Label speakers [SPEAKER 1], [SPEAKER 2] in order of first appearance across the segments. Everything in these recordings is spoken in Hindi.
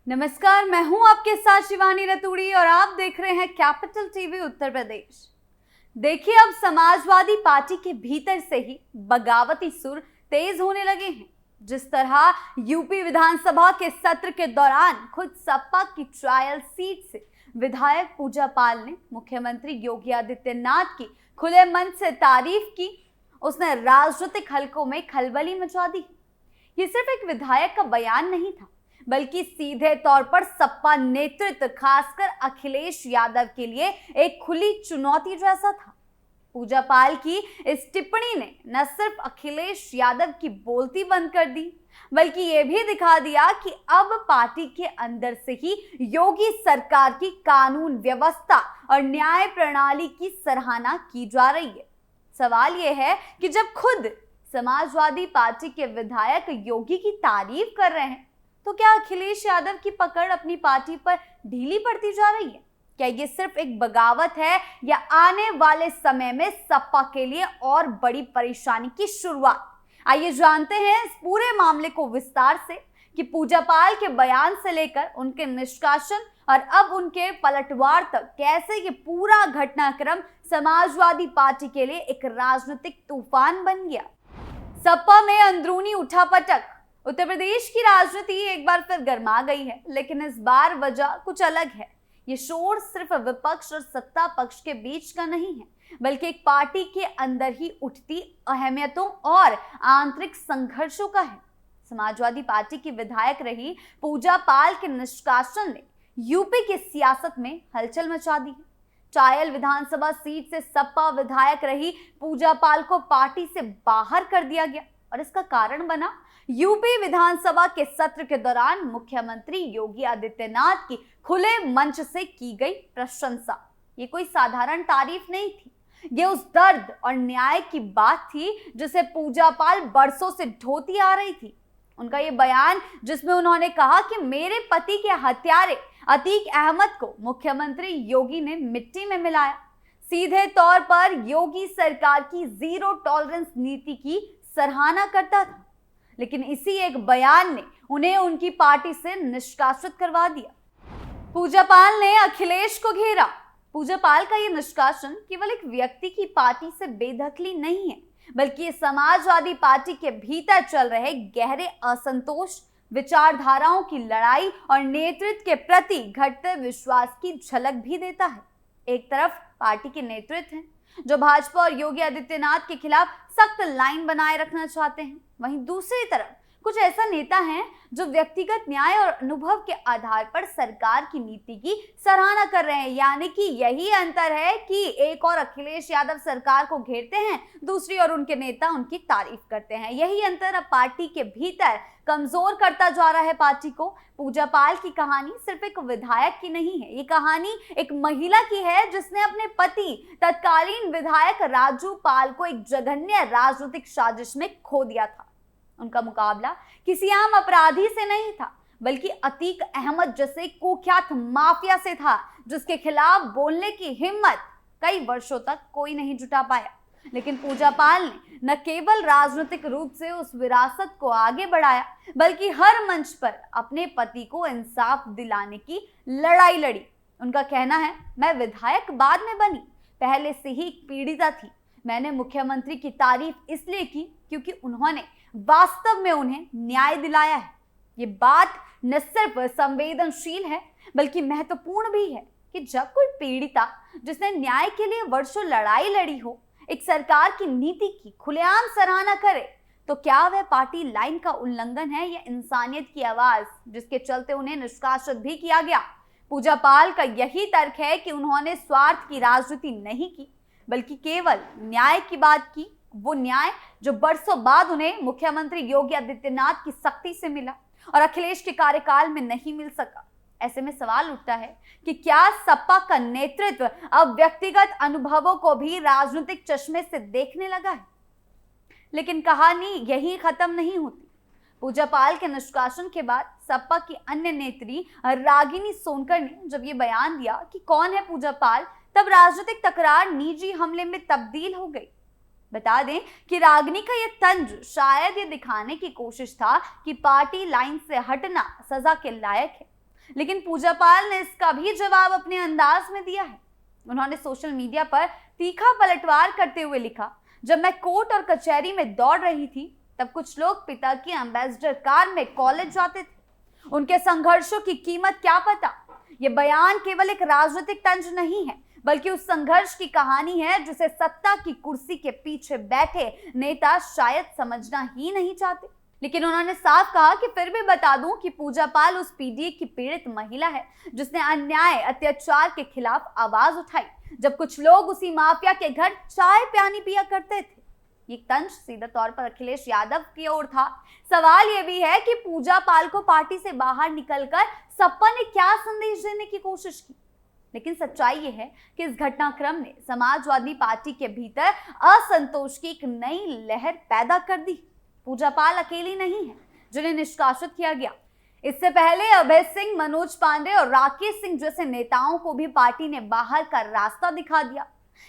[SPEAKER 1] नमस्कार, मैं हूं आपके साथ शिवानी रतूड़ी और आप देख रहे हैं कैपिटल टीवी उत्तर प्रदेश। देखिए, अब समाजवादी पार्टी के भीतर से ही बगावती सुर तेज होने लगे हैं। जिस तरह यूपी विधानसभा के सत्र के दौरान खुद सपा की ट्रायल सीट से विधायक पूजा पाल ने मुख्यमंत्री योगी आदित्यनाथ की खुले मन से तारीफ की, उसने राजनीतिक हलकों में खलबली मचा दी। ये सिर्फ एक विधायक का बयान नहीं था, बल्कि सीधे तौर पर सपा नेतृत्व, खासकर अखिलेश यादव के लिए एक खुली चुनौती जैसा था। पूजा पाल की इस टिप्पणी ने न सिर्फ अखिलेश यादव की बोलती बंद कर दी, बल्कि यह भी दिखा दिया कि अब पार्टी के अंदर से ही योगी सरकार की कानून व्यवस्था और न्याय प्रणाली की सराहना की जा रही है। सवाल यह है कि जब खुद समाजवादी पार्टी के विधायक योगी की तारीफ कर रहे हैं, तो क्या अखिलेश यादव की पकड़ अपनी पार्टी पर ढीली पड़ती जा रही है? क्या ये सिर्फ एक बगावत है या आने वाले समय में सपा के लिए और बड़ी परेशानी की शुरुआत? आइए जानते हैं इस पूरे मामले को विस्तार से कि पूजा पाल के बयान से लेकर उनके निष्कासन और अब उनके पलटवार तक कैसे ये पूरा घटनाक्रम समाजवादी पार्टी के लिए एक राजनीतिक तूफान बन गया। सपा में अंदरूनी उठापटक। उत्तर प्रदेश की राजनीति एक बार फिर गर्मा गई है, लेकिन इस बार वजह कुछ अलग है। ये शोर सिर्फ विपक्ष और सत्ता पक्ष के बीच का नहीं है, बल्कि एक पार्टी के अंदर ही उठती अहमियतों और आंतरिक संघर्षों का है। समाजवादी पार्टी की विधायक रही पूजा पाल के निष्कासन ने यूपी की सियासत में हलचल मचा दी है। ट्रायल विधानसभा सीट से सपा विधायक रही पूजा पाल को पार्टी से बाहर कर दिया गया और इसका कारण बना यूपी विधानसभा के सत्र के दौरान मुख्यमंत्री योगी आदित्यनाथ की खुले मंच से की गई प्रशंसा। ये कोई साधारण तारीफ नहीं थी, ये उस दर्द और न्याय की बात थी जिसे पूजा पाल बरसों से ढोती आ रही थी। उनका ये बयान, जिसमें उन्होंने कहा कि मेरे पति के हत्यारे अतीक अहमद को मुख्यमंत्री योगी ने मिट्टी में मिलाया, सीधे तौर पर योगी सरकार की जीरो टॉलरेंस नीति की सराहना करता था। लेकिन इसी एक बयान ने उन्हें उनकी पार्टी से निष्कासित करवा दिया। पूजा पाल ने अखिलेश को घेरा। पूजा पाल का यह निष्कासन केवल एक व्यक्ति की पार्टी से बेदखली नहीं है, बल्कि ये समाजवादी पार्टी के भीतर चल रहे गहरे असंतोष, विचारधाराओं की लड़ाई और नेतृत्व के प्रति घटते विश्वास की झलक भी देता है। एक तरफ पार्टी के नेतृत्व हैं जो भाजपा और योगी आदित्यनाथ के खिलाफ सख्त लाइन बनाए रखना चाहते हैं, वहीं दूसरी तरफ कुछ ऐसा नेता हैं जो व्यक्तिगत न्याय और अनुभव के आधार पर सरकार की नीति की सराहना कर रहे हैं। यानी कि यही अंतर है कि एक और अखिलेश यादव सरकार को घेरते हैं, दूसरी ओर उनके नेता उनकी तारीफ करते हैं। यही अंतर अब पार्टी के भीतर कमजोर करता जा रहा है पार्टी को। पूजा पाल की कहानी सिर्फ एक विधायक की नहीं है, ये कहानी एक महिला की है जिसने अपने पति तत्कालीन विधायक राजू पाल को एक जघन्य राजनीतिक साजिश में खो दिया था। उनका मुकाबला किसी आम अपराधी से नहीं था, बल्कि अतीक अहमद जैसे कुख्यात माफिया से था, जिसके खिलाफ बोलने की हिम्मत कई वर्षों तक कोई नहीं जुटा पाया। लेकिन पूजा पाल ने न केवल राजनीतिक रूप से उस विरासत को आगे बढ़ाया, बल्कि हर मंच पर अपने पति को इंसाफ दिलाने की लड़ाई लड़ी। उनका कहना है, मैं विधायक बाद में बनी, पहले से ही एक पीड़िता थी। मैंने मुख्यमंत्री की तारीफ इसलिए की क्योंकि उन्होंने वास्तव में उन्हें न्याय दिलाया है। ये बात न सिर्फ संवेदनशील है, बल्कि महत्वपूर्ण भी है कि जब कोई पीड़िता जिसने न्याय के लिए वर्षों लड़ाई लड़ी हो, एक सरकार की नीति की खुलेआम सराहना करे, तो क्या वह पार्टी लाइन का उल्लंघन है या इंसानियत की आवाज जिसके चलते उन्हें निष्कासित भी किया गया? पूजा पाल का यही तर्क है कि उन्होंने स्वार्थ की राजनीति नहीं की, बल्कि केवल न्याय की बात की। वो न्याय जो बरसों बाद उन्हें मुख्यमंत्री योगी आदित्यनाथ की सख्ती से मिला और अखिलेश के कार्यकाल में नहीं मिल सका। ऐसे में सवाल उठता है कि क्या सपा का नेतृत्व अब व्यक्तिगत अनुभवों को भी राजनीतिक चश्मे से देखने लगा है? लेकिन कहानी यही खत्म नहीं होती। पूजा पाल के निष्कासन के बाद सपा की अन्य नेत्री रागिनी सोनकर ने जब ये बयान दिया कि कौन है पूजा पाल, तब राजनीतिक तकरार निजी हमले में तब्दील हो गई। बता दें कि रागिनी का यह तंज शायद ये दिखाने की कोशिश था कि पार्टी लाइन से हटना सजा के लायक है। लेकिन पूजा पाल ने इसका भी जवाब अपने अंदाज में दिया है। उन्होंने सोशल मीडिया पर तीखा पलटवार करते हुए लिखा, जब मैं कोर्ट और कचहरी में दौड़ रही थी तब कुछ लोग पिता की एम्बेसडर कार में कॉलेज जाते थे। उनके संघर्षों की कीमत क्या पता। ये बयान केवल एक राजनीतिक तंज नहीं है, बल्कि उस संघर्ष की कहानी है जिसे सत्ता की कुर्सी के पीछे बैठे नेता शायद समझना ही नहीं चाहते। लेकिन उन्होंने साफ कहा कि फिर भी बता दूं कि पूजा पाल उस पीड़ित की पीड़ित महिला है जिसने अन्याय अत्याचार के खिलाफ आवाज उठाई जब कुछ लोग उसी माफिया के घर चाय पानी पिया करते थे। ये तंज सीधा तौर पर अखिलेश यादव की ओर था। सवाल यह भी है कि पूजा पाल को पार्टी से बाहर निकलकर सपा ने क्या संदेश देने की कोशिश की। लेकिन सच्चाई यह है कि इस घटनाक्रम ने समाजवादी पार्टी के भीतर असंतोष की एक नई लहर पैदा कर दी। पूजा पाल अकेली नहीं है जिन्हें निष्कासित किया गया। इससे पहले अभय सिंह, मनोज पांडे और राकेश सिंह जैसे नेताओं को भी पार्टी ने बाहर का रास्ता दिखा दिया।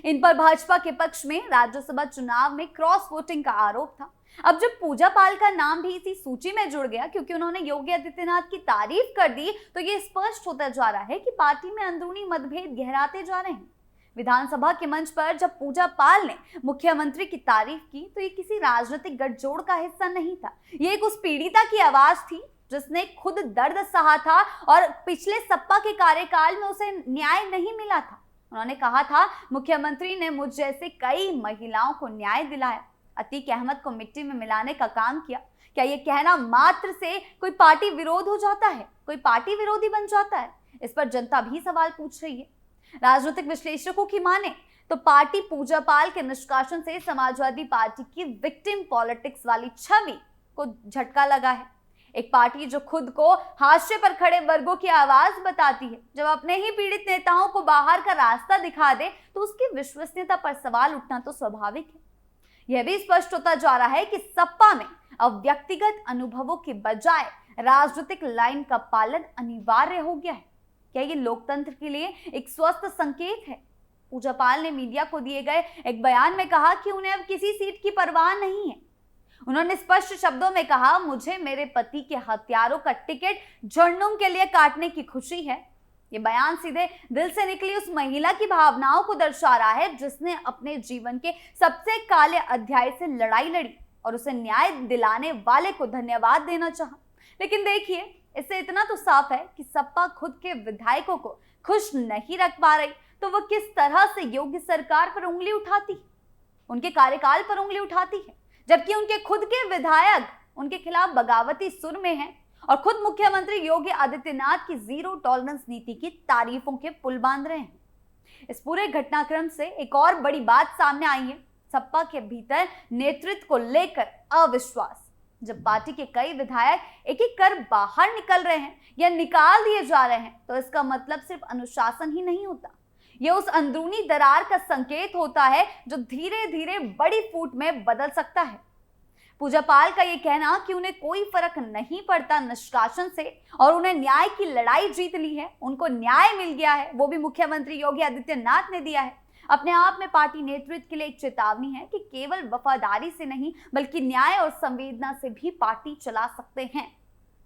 [SPEAKER 1] इन पर भाजपा के पक्ष में राज्यसभा चुनाव में क्रॉस वोटिंग का आरोप था। अब जब पूजा पाल का नाम भी इसी सूची में जुड़ गया क्योंकि उन्होंने योगी आदित्यनाथ की तारीफ कर दी, तो ये स्पष्ट होता जा रहा है कि पार्टी में अंदरूनी मतभेद गहराते जा रहे हैं। विधानसभा के मंच पर जब पूजा पाल ने मुख्यमंत्री की तारीफ की तो ये किसी राजनीतिक गठजोड़ का हिस्सा नहीं था। ये एक उस पीड़िता की आवाज थी जिसने खुद दर्द सहा था और पिछले सपा के कार्यकाल में उसे न्याय नहीं मिला था। उन्होंने कहा था, मुख्यमंत्री ने मुझ जैसे कई महिलाओं को न्याय दिलाया, अतीक अहमद को मिट्टी में मिलाने का काम किया। क्या ये कहना मात्र से कोई पार्टी विरोध हो जाता है, कोई पार्टी विरोधी बन जाता है? इस पर जनता भी सवाल पूछ रही है। राजनीतिक विश्लेषकों की माने तो पार्टी पूजा पाल के निष्कासन से समाजवादी पार्टी की विक्टिम पॉलिटिक्स वाली छवि को झटका लगा है। एक पार्टी जो खुद को हाशिए पर खड़े वर्गों की आवाज बताती है, जब अपने ही पीड़ित नेताओं को बाहर का रास्ता दिखा दे तो उसकी विश्वसनीयता पर सवाल उठना तो स्वाभाविक है। यह भी स्पष्ट होता जा रहा है कि सपा में अब व्यक्तिगत अनुभवों के बजाय राजनीतिक लाइन का पालन अनिवार्य हो गया है। क्या ये लोकतंत्र के लिए एक स्वस्थ संकेत है? पूजा पाल ने मीडिया को दिए गए एक बयान में कहा कि उन्हें अब किसी सीट की परवाह नहीं है। उन्होंने स्पष्ट शब्दों में कहा, मुझे मेरे पति के हत्यारों का टिकट झुंझुनू के लिए काटने की खुशी है। ये बयान सीधे दिल से निकली उस महिला की भावनाओं को दर्शा रहा है जिसने अपने जीवन के सबसे काले अध्याय से लड़ाई लड़ी और उसे न्याय दिलाने वाले को धन्यवाद देना चाहा। लेकिन देखिए, इससे इतना तो साफ है कि सपा खुद के विधायकों को खुश नहीं रख पा रही तो वह किस तरह से योगी सरकार पर उंगली उठाती, उनके कार्यकाल पर उंगली उठाती है, जबकि उनके खुद के विधायक उनके खिलाफ बगावती सुर में हैं और खुद मुख्यमंत्री योगी आदित्यनाथ की जीरो टॉलरेंस नीति की तारीफों के पुल बांध रहे हैं। इस पूरे घटनाक्रम से एक और बड़ी बात सामने आई है, सपा के भीतर नेतृत्व को लेकर अविश्वास। जब पार्टी के कई विधायक एक एक कर बाहर निकल रहे हैं या निकाल दिए जा रहे हैं तो इसका मतलब सिर्फ अनुशासन ही नहीं होता, यह उस अंदरूनी दरार का संकेत होता है जो धीरे धीरे बड़ी फूट में बदल सकता है। पूजा पाल का यह कहना कि उन्हें कोई फर्क नहीं पड़ता निष्कासन से और उन्हें न्याय की लड़ाई जीत ली है, उनको न्याय मिल गया है, वो भी मुख्यमंत्री योगी आदित्यनाथ ने दिया है, अपने आप में पार्टी नेतृत्व के लिए एक चेतावनी है कि केवल वफादारी से नहीं बल्कि न्याय और संवेदना से भी पार्टी चला सकते हैं।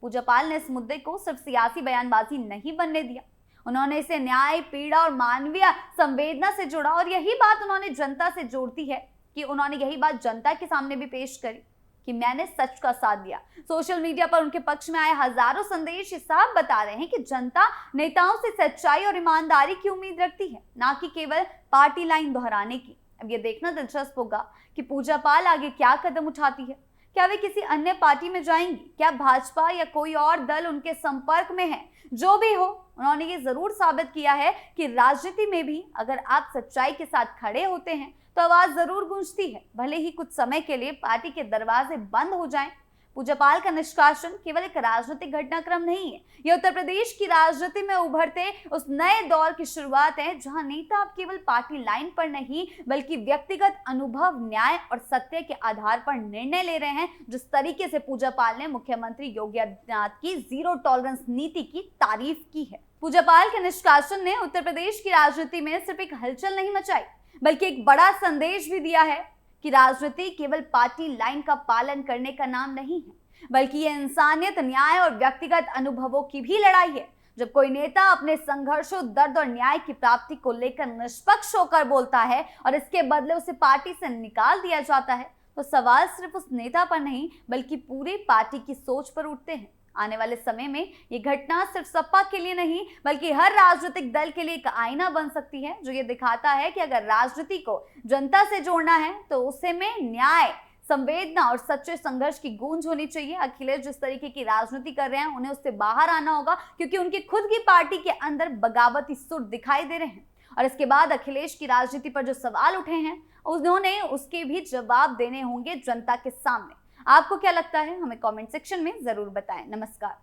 [SPEAKER 1] पूजा पाल ने इस मुद्दे को सिर्फ सियासी बयानबाजी नहीं बनने दिया, उन्होंने इसे न्याय, पीड़ा और मानवीय संवेदना से जोड़ा और यही बात उन्होंने जनता से जोड़ती है कि उन्होंने यही बात जनता के सामने भी पेश करी कि मैंने सच का साथ दिया। सोशल मीडिया पर उनके पक्ष में आए हजारों संदेश साफ बता रहे हैं कि जनता नेताओं से सच्चाई और ईमानदारी की उम्मीद रखती है, ना कि केवल पार्टी लाइन दोहराने की। अब ये देखना दिलचस्प होगा कि पूजा पाल आगे क्या कदम उठाती है। क्या वे किसी अन्य पार्टी में जाएंगी? क्या भाजपा या कोई और दल उनके संपर्क में है? जो भी हो, उन्होंने ये जरूर साबित किया है कि राजनीति में भी अगर आप सच्चाई के साथ खड़े होते हैं तो आवाज जरूर गूंजती है, भले ही कुछ समय के लिए पार्टी के दरवाजे बंद हो जाएं। पूजा पाल का निष्कासन केवल एक राजनीतिक घटनाक्रम नहीं है, यह उत्तर प्रदेश की राजनीति में उभरते उस नए दौर की शुरुआत है जहां नेता अब केवल पार्टी लाइन पर नहीं बल्कि व्यक्तिगत अनुभव, न्याय और सत्य के आधार पर निर्णय ले रहे हैं। जिस तरीके से पूजा पाल ने मुख्यमंत्री योगी आदित्यनाथ की जीरो टॉलरेंस नीति की तारीफ की है। पूजा पाल के निष्कासन ने उत्तर प्रदेश की राजनीति में सिर्फ एक हलचल नहीं मचाई बल्कि एक बड़ा संदेश भी दिया है कि राजनीति केवल पार्टी लाइन का पालन करने का नाम नहीं है बल्कि यह इंसानियत, न्याय और व्यक्तिगत अनुभवों की भी लड़ाई है। जब कोई नेता अपने संघर्षों, दर्द और न्याय की प्राप्ति को लेकर निष्पक्ष होकर बोलता है और इसके बदले उसे पार्टी से निकाल दिया जाता है, तो सवाल सिर्फ उस नेता पर नहीं बल्कि पूरी पार्टी की सोच पर उठते हैं। आने वाले समय में ये घटना सिर्फ सपा के लिए नहीं बल्कि हर राजनीतिक दल के लिए एक आईना बन सकती है, जो ये दिखाता है कि अगर राजनीति को जनता से जोड़ना है तो उसे में न्याय, संवेदना और सच्चे संघर्ष की गूंज होनी चाहिए। अखिलेश जिस तरीके की राजनीति कर रहे हैं, उन्हें उससे बाहर आना होगा, क्योंकि उनकी खुद की पार्टी के अंदर बगावती सुर दिखाई दे रहे हैं। और इसके बाद अखिलेश की राजनीति पर जो सवाल उठे हैं, उन्होंने उसके भी जवाब देने होंगे जनता के सामने। आपको क्या लगता है, हमें कमेंट सेक्शन में जरूर बताएं। नमस्कार।